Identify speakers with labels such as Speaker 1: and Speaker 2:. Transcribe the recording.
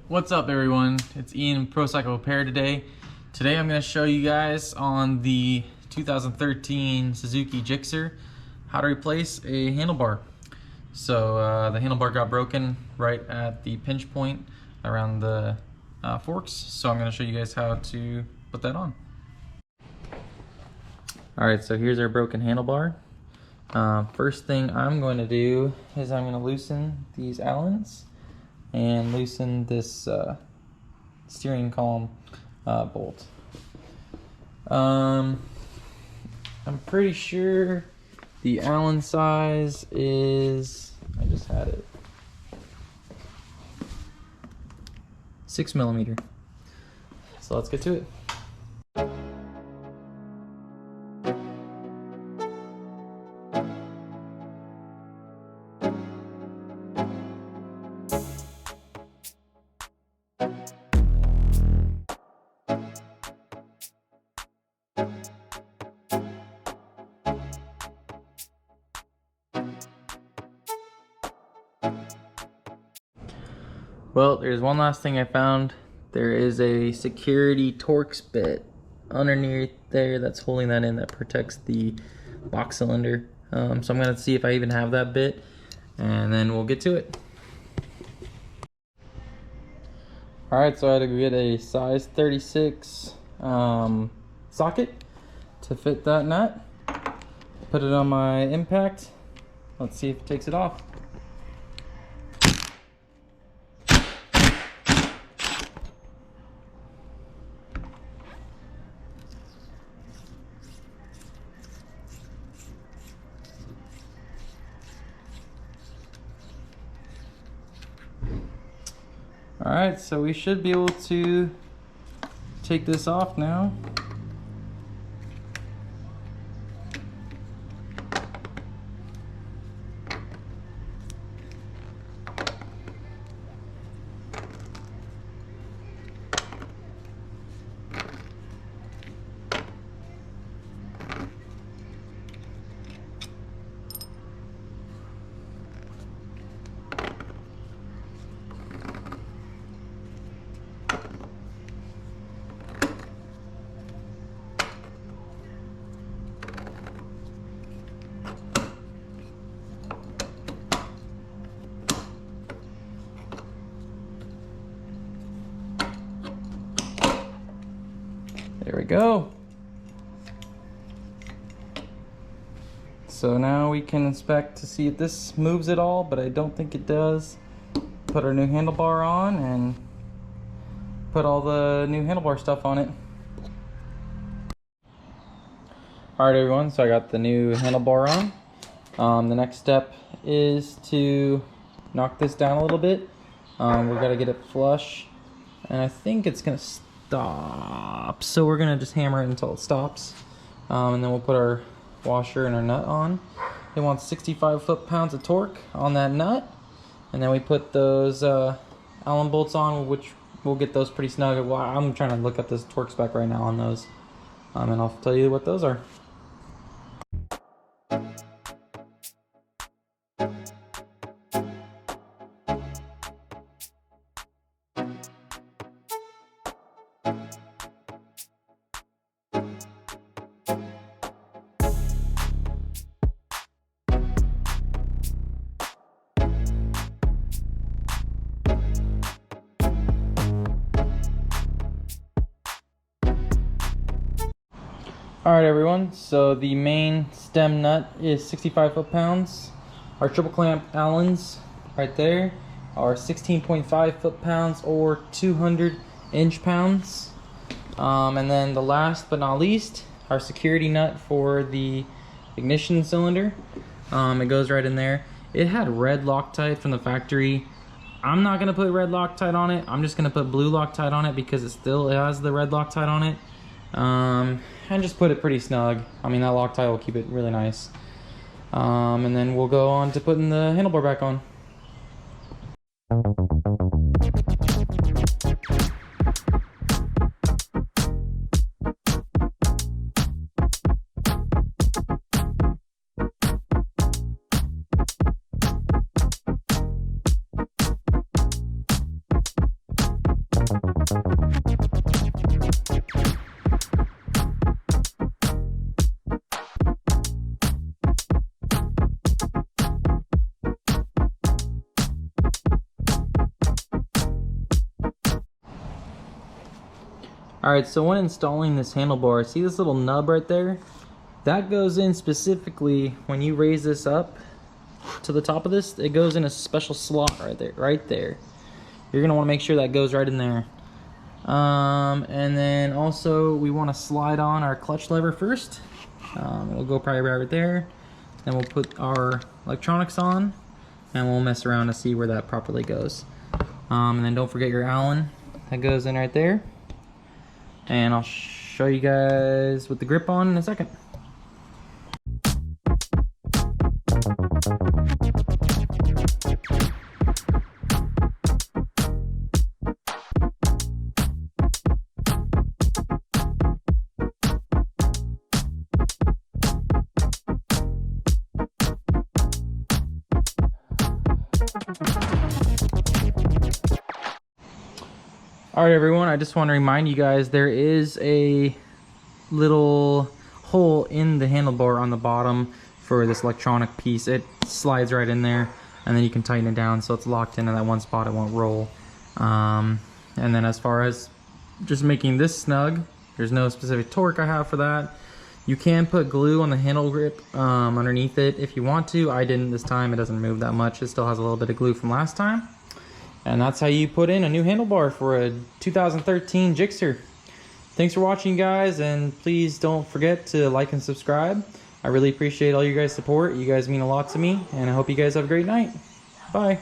Speaker 1: What's up everyone? It's Ian Pro Cycle Repair today. Today I'm going to show you guys on the 2013 Suzuki GSXR how to replace a handlebar. So the handlebar got broken right at the pinch point around the forks, so I'm going to show you guys how to put that on. Alright, so here's our broken handlebar. First thing I'm going to do is I'm going to loosen these Allens and loosen this steering column bolt. I'm pretty sure the Allen size is, I just had it, 6mm. So let's get to it. Well, there's one last thing I found. There is a security Torx bit underneath there that's holding that in, that protects the box cylinder. So I'm gonna see if I even have that bit, and then we'll get to it. Alright, so I had to get a size 36 socket to fit that nut. Put it on my impact. Let's see if it takes it off. Alright, so we should be able to take this off now. There we go. So now we can inspect to see if this moves at all, but I don't think it does. Put our new handlebar on and put all the new handlebar stuff on it. Alright everyone, so I got the new handlebar on. The next step is to knock this down a little bit. We're gonna get it flush, and I think it's gonna stop. So we're gonna just hammer it until it stops, and then we'll put our washer and our nut on. It wants 65 foot-pounds of torque on that nut, and then we put those Allen bolts on, which we'll get those pretty snug. Well, I'm trying to look up this torque spec right now on those, and I'll tell you what those are. Alright everyone, so the main stem nut is 65 foot-pounds. Our triple clamp Allens right there are 16.5 foot-pounds or 200 inch-pounds. And then the last but not least, our security nut for the ignition cylinder. It goes right in there. It had red Loctite from the factory. I'm not gonna put red Loctite on it. I'm just gonna put blue Loctite on it because it still has the red Loctite on it. And just put it pretty snug. I mean, that Loctite will keep it really nice. And then we'll go on to putting the handlebar back on. Alright, so when installing this handlebar, see this little nub right there? That goes in specifically when you raise this up to the top of this. It goes in a special slot right there. You're gonna want to make sure that goes right in there. And then also we want to slide on our clutch lever first. It'll go probably right there. Then we'll put our electronics on and we'll mess around to see where that properly goes. And then don't forget your Allen. That goes in right there. And I'll show you guys with the grip on in a second. Alright everyone, I just want to remind you guys there is a little hole in the handlebar on the bottom for this electronic piece. It slides right in there and then you can tighten it down so it's locked into that one spot, it won't roll. And then as far as just making this snug, there's no specific torque I have for that. You can put glue on the handle grip underneath it if you want to. I didn't this time, it doesn't move that much. It still has a little bit of glue from last time. And that's how you put in a new handlebar for a 2013 Gixxer. Thanks for watching, guys, and please don't forget to like and subscribe. I really appreciate all you guys' support. You guys mean a lot to me, and I hope you guys have a great night. Bye.